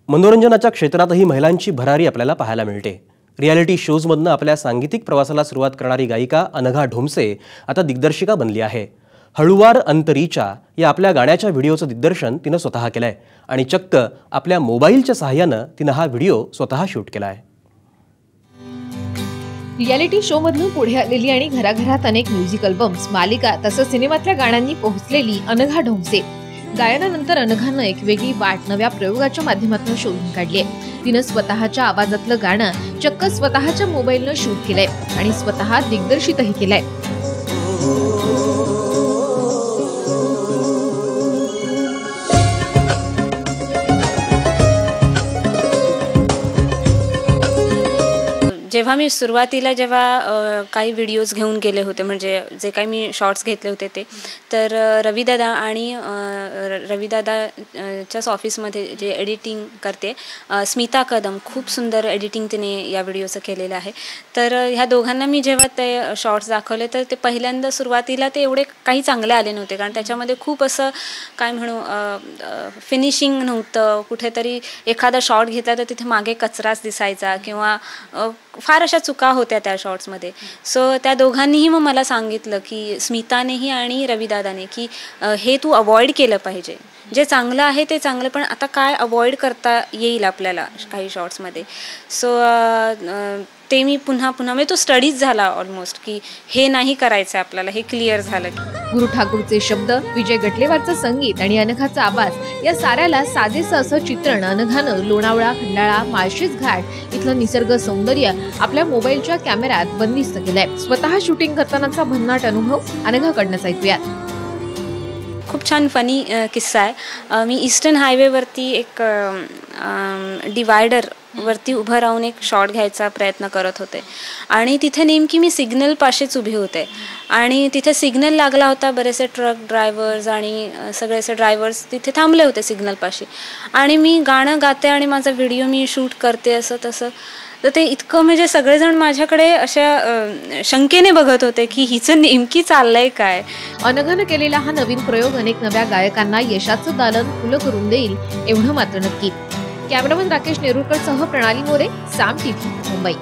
मनोरंजनाच्या क्षेत्रातही महिलांची भरारी आपल्याला पाहायला मिळते। रियालिटी शोजमधनं आपल्या सांगीतिक प्रवासाला सुरुवात करणारी गायिका अनघा ढोमसे आता दिग्दर्शिका बनली आहे। हळुवार अंतरीच्या या आपल्या गाण्याच्या व्हिडिओचं दिग्दर्शन तिनं स्वतः केलंय आणि चक्क आपल्या मोबाईलच्या सहाय्यानं तिनं हा व्हिडिओ स्वतः शूट केलाय। रियालिटी शो मधून पुढे आलेली आणि घराघरात अनेक म्युझिक अल्बम्स, मालिका तसंच सिनेमातल्या गाण्यांनी पोहोचलेली अनघा ढोमसे गायनानंतर अनघानं एक वेगळी वाट नव्या प्रयोगाच्या माध्यमातून शोधून काढली आहे। तिनं स्वतःच्या आवाजातलं गाणं चक्क स्वतःच्या मोबाईलनं शूट केलंय आणि स्वतः दिग्दर्शितही केलंय। जेव्हा मी सुरुवातीला काही व्हिडिओज घेऊन गेले होते, म्हणजे जे काही मी शॉर्ट्स घेतले होते ते, तर रविदादा आणि रविदादाच्याच ऑफिसमध्ये जे एडिटिंग करते स्मिता कदम, खूप सुंदर एडिटिंग तिने या व्हिडिओचं केलेलं आहे। तर ह्या दोघांना मी जेव्हा ते शॉर्ट्स दाखवले तर ते पहिल्यांदा सुरुवातीला ते एवढे काही चांगले आले नव्हते, कारण त्याच्यामध्ये खूप असं काय म्हणू फिनिशिंग नव्हतं। कुठेतरी एखादा शॉट घेतला तर तिथे मागे कचराच दिसायचा किंवा फार अशा चुका होत्या त्या शॉर्ट्समध्ये। सो त्या दोघांनीही मग मला सांगितलं की स्मितानेही आणि रविदादाने की हे तू अवॉइड केलं पाहिजे, जे चांगलं आहे ते चांगलं, पण आता काय अवॉइड करता येईल आपल्याला काही शॉर्ट्समध्ये। सो ते मी पुन्हा म्हणजे तो स्टडीज झाला ऑलमोस्ट की हे नाही करायचं आपल्याला, हे क्लिअर झालं। गुरु ठाकूरचे शब्द, विजय गटलेवारचं संगीत आणि अनघाचा आवाज या साऱ्याला साजेसं असं चित्रण अनघानं लोणावळा, खंडाळा, माळशेज घाट इथलं निसर्ग सौंदर्य आपल्या मोबाईलच्या कॅमेऱ्यात बंदिस्त केलंय। स्वतः शूटिंग करतानाचा भन्नाट अनुभव अनघाकडनंच ऐकूयात। खूप छान फनी किस्सा आहे। मी ईस्टर्न हायवेवरती एक डिवायडर वरती उभं राहून एक शॉट घ्यायचा प्रयत्न करत होते आणि तिथे नेमकी मी सिग्नल पाशीच उभी होते आणि तिथे सिग्नल लागला होता। बरेचसे ट्रक ड्रायव्हर्स आणि सगळे असे ड्रायव्हर्स तिथे थांबले होते सिग्नल पाशी आणि मी गाणं गाते आणि माझा व्हिडिओ मी शूट करते असं तसं। तर ते इतकं म्हणजे सगळेजण माझ्याकडे अशा शंकेने बघत होते की हिचं नेमकी चाललंय काय। अनघानं केलेला हा नवीन प्रयोग अनेक नव्या गायकांना यशाचं दालन खुलं करून देईल एवढं मात्र नक्की। कॅमेरामन राकेश नेरुरकर सह प्रणाली मोरे, साम टीव्ही, मुंबई।